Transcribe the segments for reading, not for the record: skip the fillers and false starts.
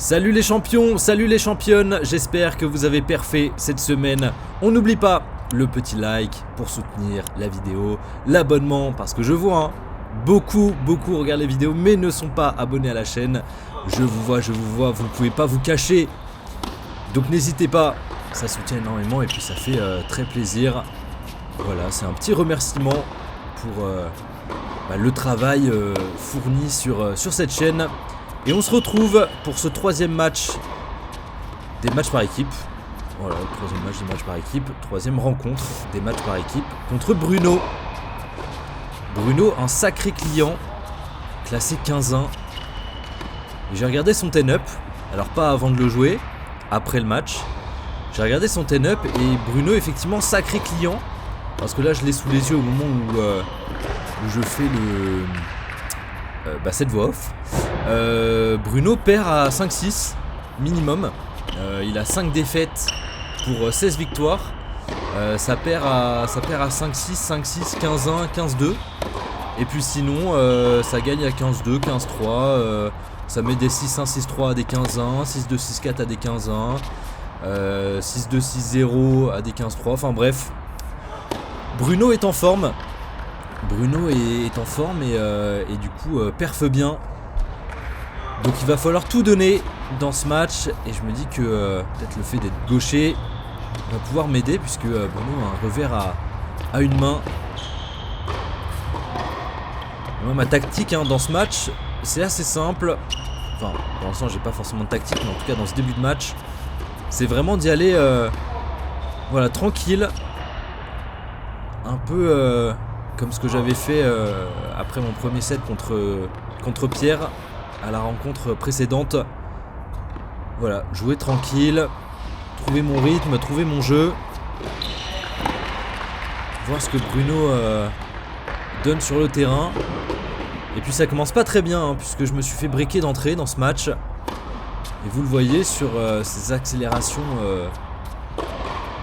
Salut les champions, salut les championnes, j'espère que vous avez perfait cette semaine. On n'oublie pas le petit like pour soutenir la vidéo, l'abonnement parce que je vois beaucoup regardent les vidéos mais ne sont pas abonnés à la chaîne. Je vous vois, vous ne pouvez pas vous cacher. Donc n'hésitez pas, ça soutient énormément et puis ça fait très plaisir. Voilà, c'est un petit remerciement pour le travail fourni sur cette chaîne. Et on se retrouve pour ce troisième match des matchs par équipe. Voilà, le troisième match des matchs par équipe. Troisième rencontre des matchs par équipe contre Bruno. Bruno, un sacré client, classé 15-1. Et j'ai regardé son ten-up. Alors pas avant de le jouer, après le match. J'ai regardé son ten-up et Bruno, effectivement, sacré client. Parce que là, je l'ai sous les yeux au moment où je fais cette voix off. Bruno perd à 5-6 minimum. Il a 5 défaites pour 16 victoires. Ça perd à 5-6, 5-6, 15-1, 15-2. Et puis sinon ça gagne à 15-2, 15-3. Ça met des 6-1, 6-3 à des 15-1, 6-2, 6-4 à des 15-1, 6-2, 6-0 à des 15-3. Enfin bref, Bruno est en forme. Bruno est en forme et du coup perfe bien. Donc il va falloir tout donner dans ce match. Et je me dis que peut-être le fait d'être gaucher va pouvoir m'aider, puisque Bruno a un revers à une main. Moi, ma tactique dans ce match, c'est assez simple. Enfin, pour l'instant j'ai pas forcément de tactique, mais en tout cas dans ce début de match, c'est vraiment d'y aller tranquille. Un peu comme ce que j'avais fait après mon premier set contre Pierre à la rencontre précédente. Voilà, jouer tranquille, trouver mon rythme, trouver mon jeu, voir ce que Bruno donne sur le terrain. Et puis ça commence pas très bien puisque je me suis fait breaker d'entrée dans ce match. Et vous le voyez sur ces accélérations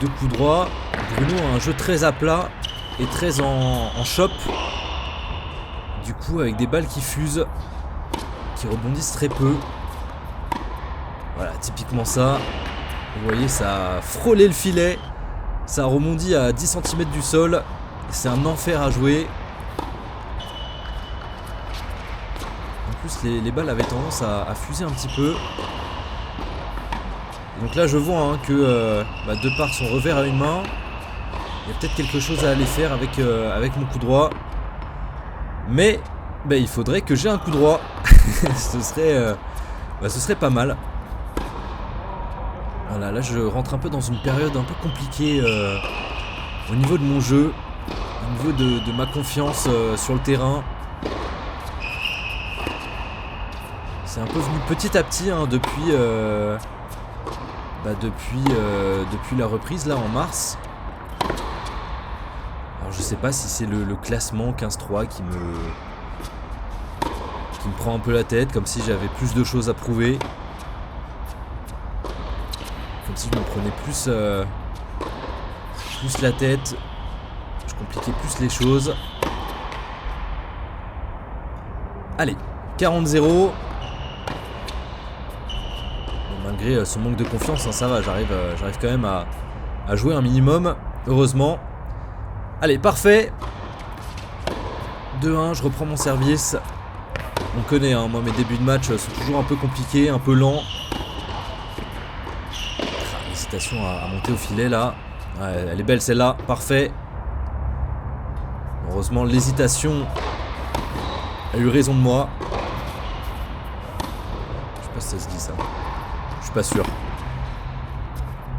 de coups droits. Bruno a un jeu très à plat et très en chop. Du coup avec des balles qui fusent, qui rebondissent très peu. Voilà, typiquement ça. Vous voyez, ça a frôlé le filet. Ça a rebondi à 10 cm du sol. C'est un enfer à jouer. En plus, les balles avaient tendance à fuser un petit peu. Et donc là, je vois que de par son revers à une main, il y a peut-être quelque chose à aller faire avec mon coup droit. Mais il faudrait que j'ai un coup droit. ce serait pas mal. Voilà, là je rentre un peu dans une période un peu compliquée au niveau de mon jeu, au niveau de ma confiance sur le terrain. C'est un peu venu petit à petit depuis la reprise là en mars. Alors je sais pas si c'est le classement 15-3 qui me prend un peu la tête, comme si j'avais plus de choses à prouver. Comme si je me prenais plus la tête. Je compliquais plus les choses. Allez, 40-0. Bon, malgré ce manque de confiance, ça va, j'arrive quand même à jouer un minimum, heureusement. Allez, parfait. 2-1, je reprends mon service. On connaît, moi mes débuts de match sont toujours un peu compliqués, un peu lents. L'hésitation à monter au filet là. Ouais, elle est belle celle-là, parfait. Heureusement l'hésitation a eu raison de moi. Je sais pas si ça se dit ça. Je suis pas sûr.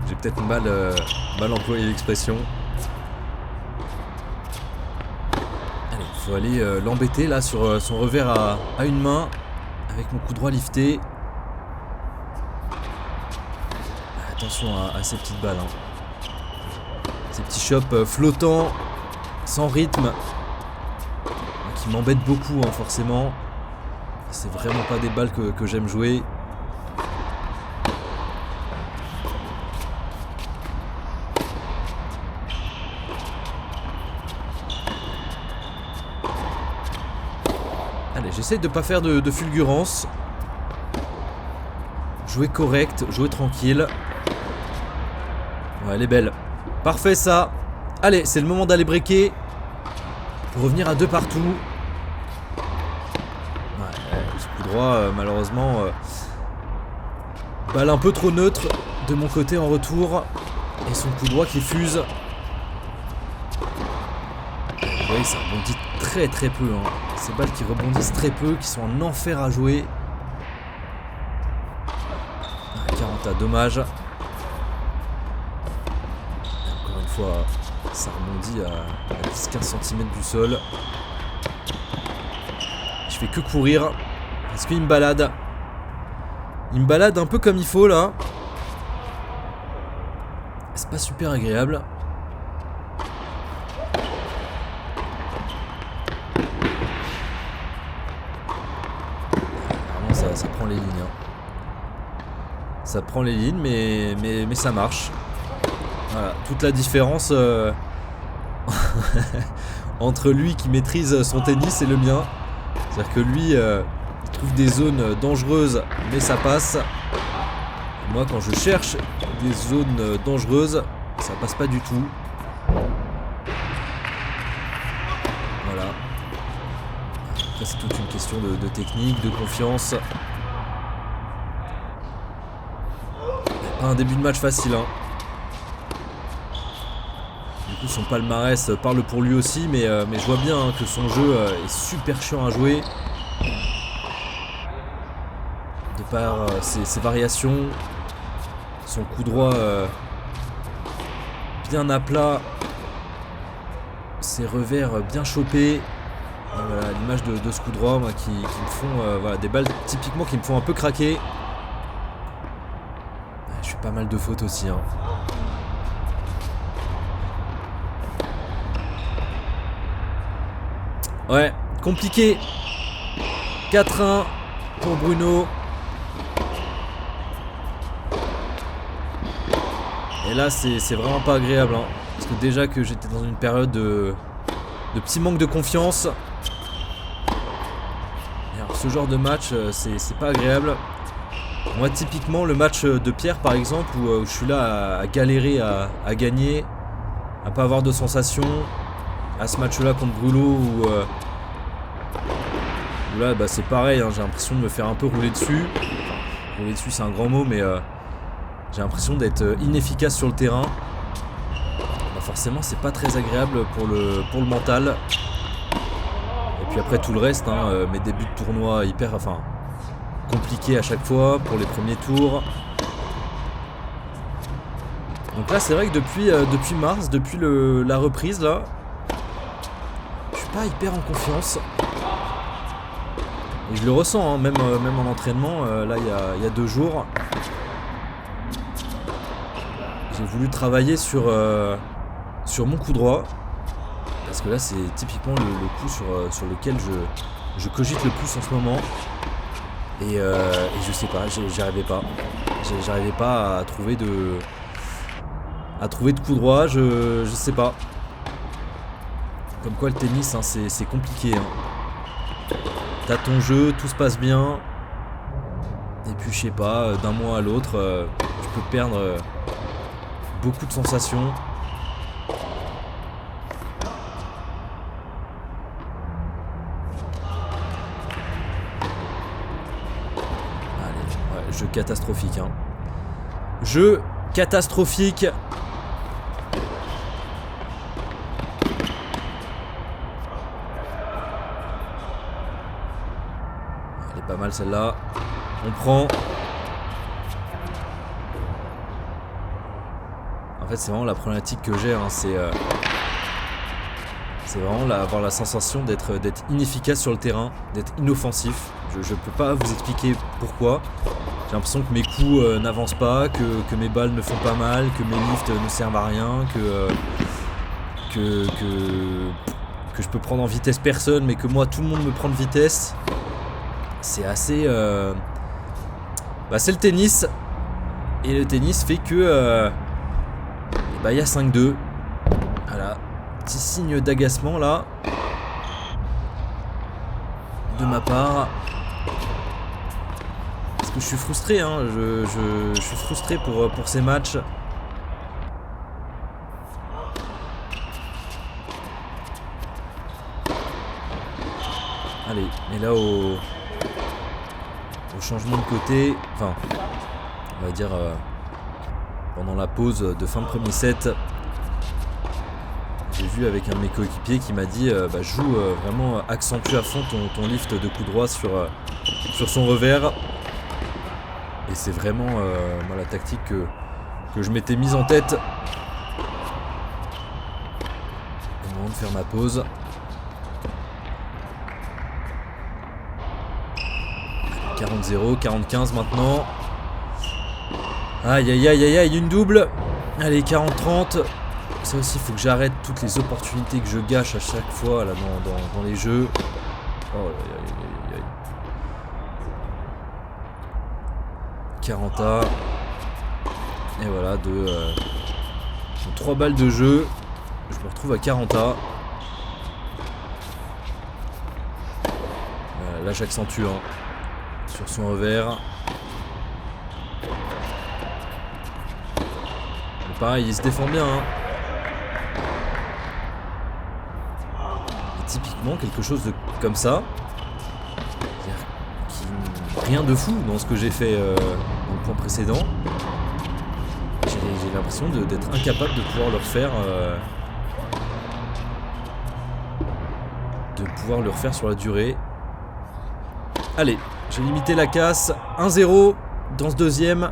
J'ai peut-être mal employé l'expression. Faut aller l'embêter là sur son revers à une main avec mon coup droit lifté. Attention à ces petites balles. Ces petits chops flottants, sans rythme, qui m'embêtent beaucoup forcément. C'est vraiment pas des balles que j'aime jouer. Allez, j'essaye de pas faire de fulgurance. Jouer correct, jouer tranquille. Ouais, elle est belle. Parfait ça. Allez, c'est le moment d'aller breaker. Pour revenir à 2 partout. Ouais, ce coup droit, malheureusement... balle un peu trop neutre de mon côté en retour. Et son coup droit qui fuse. Vous voyez, ça rebondit très très peu. Hein. Ces balles qui rebondissent très peu, qui sont un enfer à jouer. 40 à dommage. Et encore une fois, ça rebondit à 10-15 cm du sol. Je fais que courir. Parce qu'il me balade. Il me balade un peu comme il faut là. C'est pas super agréable. Vraiment ça prend les lignes. Hein. Ça prend les lignes mais ça marche. Voilà, toute la différence entre lui qui maîtrise son tennis et le mien. C'est-à-dire que lui il trouve des zones dangereuses mais ça passe. Et moi quand je cherche des zones dangereuses, ça passe pas du tout. Voilà. Après c'est toute une question de technique, de confiance. Pas un début de match facile hein. Du coup son palmarès parle pour lui aussi, mais je vois bien hein, que son jeu est super chiant à jouer. De par ses variations, son coup droit bien à plat, ses revers bien chopés. Voilà, l'image de ce coup droit moi, qui me font voilà, des balles typiquement qui me font un peu craquer. Je fais pas mal de fautes aussi. Hein. Ouais, compliqué. 4-1 pour Bruno. Et là, c'est vraiment pas agréable. Hein, parce que déjà que j'étais dans une période de petit manque de confiance. Et alors, ce genre de match, c'est pas agréable. Moi, typiquement, le match de Pierre, par exemple, où je suis là à galérer à gagner, à pas avoir de sensation. À ce match-là contre Brulot, où là, bah, c'est pareil. Hein, j'ai l'impression de me faire un peu rouler dessus. Enfin, rouler dessus, c'est un grand mot, mais j'ai l'impression d'être inefficace sur le terrain. Bah, forcément, c'est pas très agréable pour le mental. Et puis après, tout le reste, hein, mes débuts de tournoi hyper... Enfin, compliqué à chaque fois pour les premiers tours. Donc là c'est vrai que depuis mars, depuis la reprise là, je suis pas hyper en confiance. Et je le ressens hein, même en entraînement, là il y a 2 jours. J'ai voulu travailler sur mon coup droit. Parce que là c'est typiquement le coup sur lequel je cogite le plus en ce moment. Et je sais pas, j'arrivais pas. J'arrivais pas à trouver de coup droit, je sais pas. Comme quoi le tennis, hein, c'est compliqué. Hein. T'as ton jeu, tout se passe bien. Et puis je sais pas, d'un mois à l'autre, tu peux perdre beaucoup de sensations. Jeu catastrophique hein. Jeu catastrophique. Elle est pas mal celle-là. On prend. En fait c'est vraiment la problématique que j'ai hein. C'est vraiment avoir la sensation d'être inefficace sur le terrain, d'être inoffensif. Je peux pas vous expliquer pourquoi. J'ai l'impression que mes coups n'avancent pas, que mes balles ne font pas mal, que mes lifts ne servent à rien, que je peux prendre en vitesse personne, mais que moi tout le monde me prend de vitesse. C'est assez... c'est le tennis. Et le tennis fait que... il y a 5-2. Voilà. Petit signe d'agacement là. De ma part. Parce que je suis frustré, hein. Je suis frustré pour ces matchs. Allez, et là au changement de côté, enfin, on va dire pendant la pause de fin de premier set, j'ai vu avec un de mes coéquipiers qui m'a dit joue vraiment, accentue à fond ton lift de coup droit sur son revers. Et c'est vraiment moi, la tactique que je m'étais mise en tête au moment de faire ma pause. 40-0, 40-15 maintenant. Aïe aïe aïe aïe aïe, une double. Allez, 40-30. Ça aussi, il faut que j'arrête toutes les opportunités que je gâche à chaque fois là, dans les jeux. Oh aïe aïe aïe aïe. 40A. Et voilà, de 3 balles de jeu. Je me retrouve à 40A. Là, j'accentue sur son revers. Mais pareil, il se défend bien. Et typiquement, quelque chose comme ça. Rien de fou dans ce que j'ai fait dans le point précédent. J'ai l'impression d'être incapable de pouvoir le refaire. Sur la durée. Allez, j'ai limité la casse. 1-0 dans ce deuxième.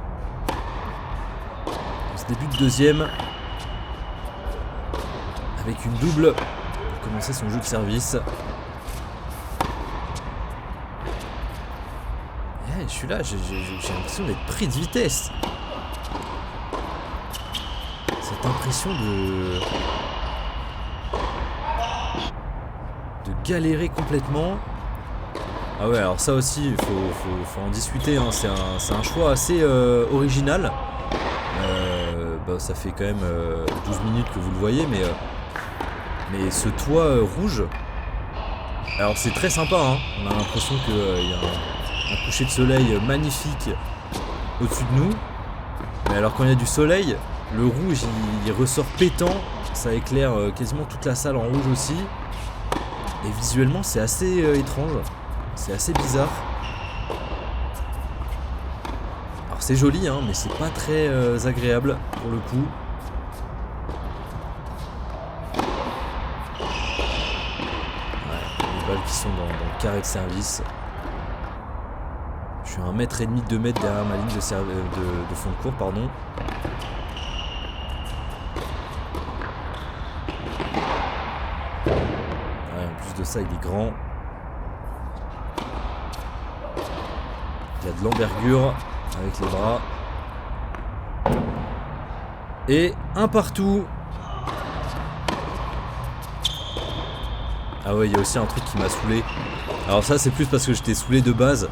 Dans ce début de deuxième. Avec une double pour commencer son jeu de service. Je suis là, j'ai l'impression d'être pris de vitesse. Cette impression de galérer complètement. Ah ouais, alors ça aussi, il faut en discuter, hein. C'est un choix assez original. Ça fait quand même 12 minutes que vous le voyez, mais ce toit rouge, alors c'est très sympa, hein. On a l'impression qu'il y a un coucher de soleil magnifique au-dessus de nous. Mais alors quand il y a du soleil, le rouge il ressort pétant, ça éclaire quasiment toute la salle en rouge aussi. Et visuellement c'est assez étrange, c'est assez bizarre. Alors c'est joli, hein, mais c'est pas très agréable pour le coup. Ouais, les balles qui sont dans le carré de service. Je suis à 1,5 m, 2 mètres derrière ma ligne de fond de cours, pardon. Ouais, en plus de ça, il est grand. Il y a de l'envergure avec les bras. Et un partout. Ah ouais, il y a aussi un truc qui m'a saoulé. Alors ça, c'est plus parce que j'étais saoulé de base.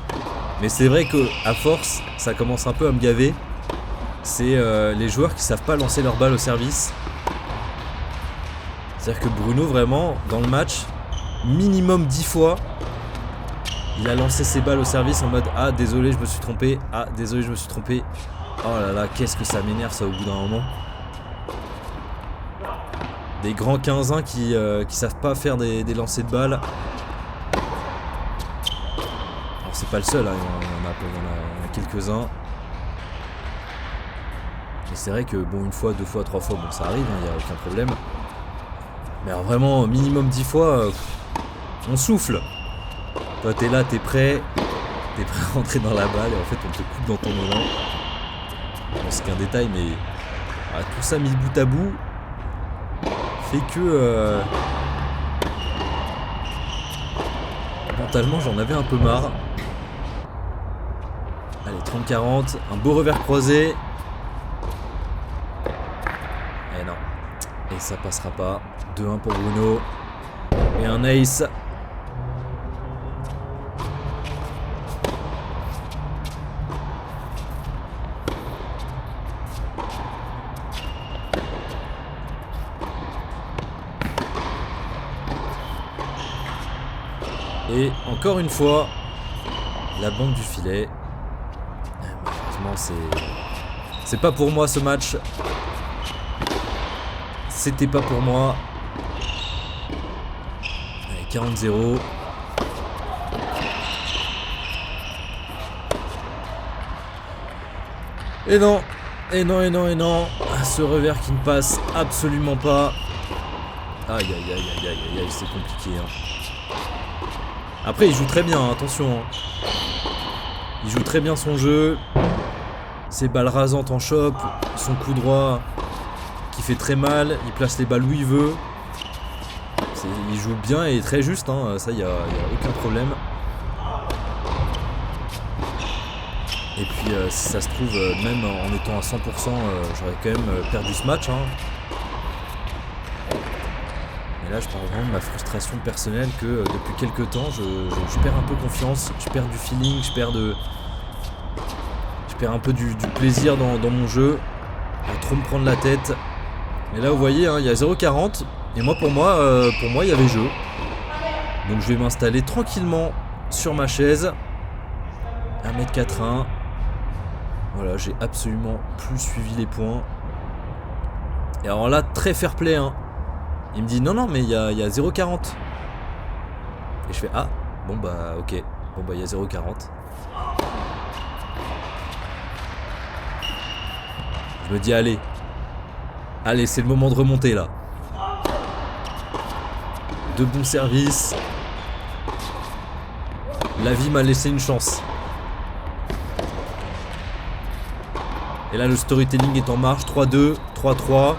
Mais c'est vrai qu'à force, ça commence un peu à me gaver. C'est les joueurs qui savent pas lancer leur balle au service. C'est-à-dire que Bruno, vraiment, dans le match, minimum 10 fois, il a lancé ses balles au service en mode « Ah, désolé, je me suis trompé. Ah, désolé, je me suis trompé. » Oh là là, qu'est-ce que ça m'énerve ça au bout d'un moment. Des grands 15-1 qui savent pas faire des lancers de balles. C'est pas le seul, hein. Il y en a quelques-uns. Mais c'est vrai que bon, une fois, deux fois, trois fois, bon ça arrive, il n'y a aucun problème. Mais alors vraiment, minimum 10 fois, on souffle. Toi t'es là, t'es prêt à rentrer dans la balle et en fait on te coupe dans ton élan. Bon, c'est qu'un détail, mais tout ça mis bout à bout fait que mentalement j'en avais un peu marre. Allez, 30-40, un beau revers croisé. Et non. Et ça passera pas. 2-1 pour Bruno. Et un ace. Et encore une fois, la bande du filet. c'est pas pour moi ce match. C'était pas pour moi. Allez, 40-0. Et non. Et non, et non, et non. Ce revers qui ne passe absolument pas. Aïe, aïe, aïe, aïe, aïe, aïe, c'est compliqué. Hein. Après, il joue très bien, hein, attention. Hein. Il joue très bien son jeu. Ses balles rasantes en chope. Son coup droit qui fait très mal. Il place les balles où il veut. Il joue bien et très juste. Hein. Ça, il n'y a aucun problème. Et puis, si ça se trouve, même en étant à 100%, j'aurais quand même perdu ce match. Hein. Et là, je parle vraiment de ma frustration personnelle que depuis quelques temps, je perds un peu confiance, je perds du feeling, je perds un peu du plaisir dans mon jeu, à trop me prendre la tête. Et là, vous voyez, hein, il y a 0,40 et moi, pour moi, il y avait jeu. Donc, je vais m'installer tranquillement sur ma chaise, 1m81. Voilà, j'ai absolument plus suivi les points. Et alors là, très fair play, hein. Il me dit non mais il y a 0,40. Et je fais ah bon bah ok. Bon bah il y a 0,40. Je me dis allez, c'est le moment de remonter là. De bons services. La vie m'a laissé une chance. Et là le storytelling est en marche. 3-2, 3-3.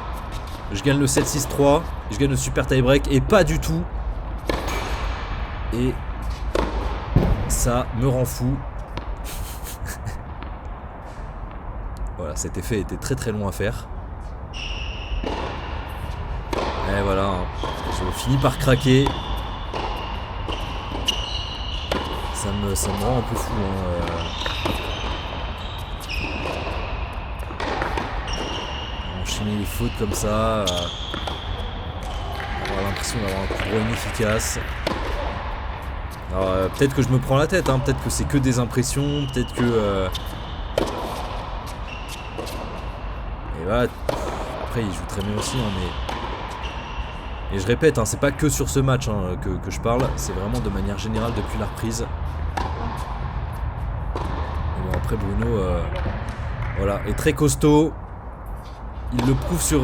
Je gagne le 7-6-3. Je gagne le super tie break. Et pas du tout. Et ça me rend fou. Voilà, cet effet était très très long à faire. Et voilà, je finis par craquer. Ça me rend un peu fou. Hein. Enchaîner les fautes comme ça. Avoir l'impression d'avoir un coup droit inefficace. Alors peut-être que je me prends la tête, hein. Peut-être que c'est que des impressions, peut-être que... Et voilà, après il joue très bien aussi, hein, mais... Et je répète, hein, c'est pas que sur ce match hein, que je parle, c'est vraiment de manière générale depuis la reprise. Et bon, après Bruno, voilà, est très costaud. Il le prouve sur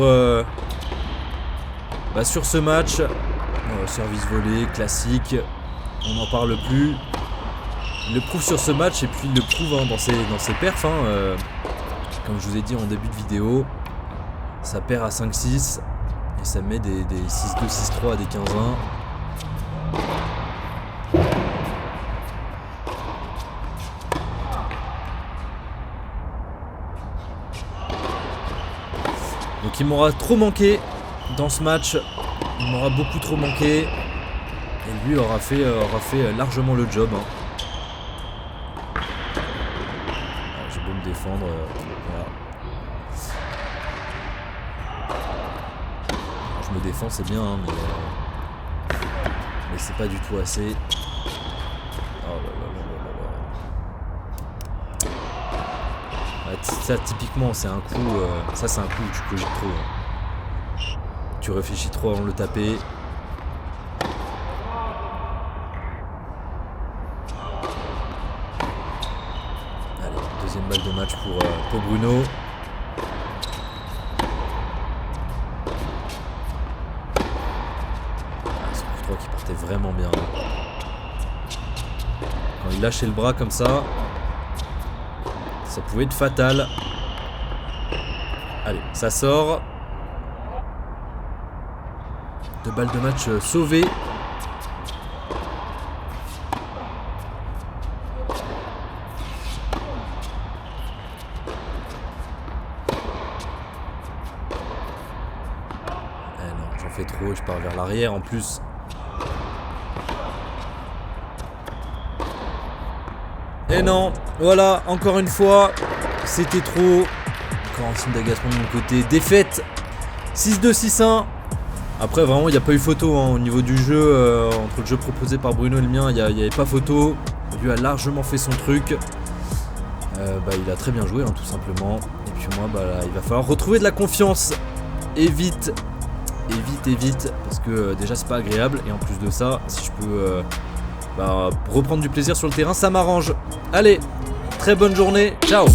ce match. Service volé, classique. On n'en parle plus. Il le prouve sur ce match et puis il le prouve hein, dans ses perfs. Hein, comme je vous ai dit en début de vidéo, ça perd à 5-6 et ça met des 6-2, 6-3 à des 15-1. Donc il m'aura trop manqué dans ce match. Il m'aura beaucoup trop manqué. Et lui aura fait largement le job. Hein. J'ai beau me défendre. Voilà. Alors, je me défends, c'est bien, hein, mais c'est pas du tout assez. Oh là là là là là. Ça, typiquement, c'est un coup. Ça, c'est un coup où tu cogites trop. Hein. Tu réfléchis trop avant de le taper. Deuxième balle de match pour Bruno. Ce coup 3 qui partait vraiment bien. Quand il lâchait le bras comme ça, ça pouvait être fatal. Allez, ça sort. 2 balles de match sauvées. J'en fais trop, je pars vers l'arrière en plus. Et non, voilà, encore une fois, c'était trop. Encore un signe d'agacement de mon côté. Défaite 6-2, 6-1. Après, vraiment, il n'y a pas eu photo hein, au niveau du jeu. Entre le jeu proposé par Bruno et le mien, il n'y avait pas photo. Lui a largement fait son truc. il a très bien joué tout simplement. Et puis moi là, il va falloir retrouver de la confiance. Et vite. Parce que déjà c'est pas agréable. Et en plus de ça, si je peux reprendre du plaisir sur le terrain, ça m'arrange. Allez, très bonne journée, ciao.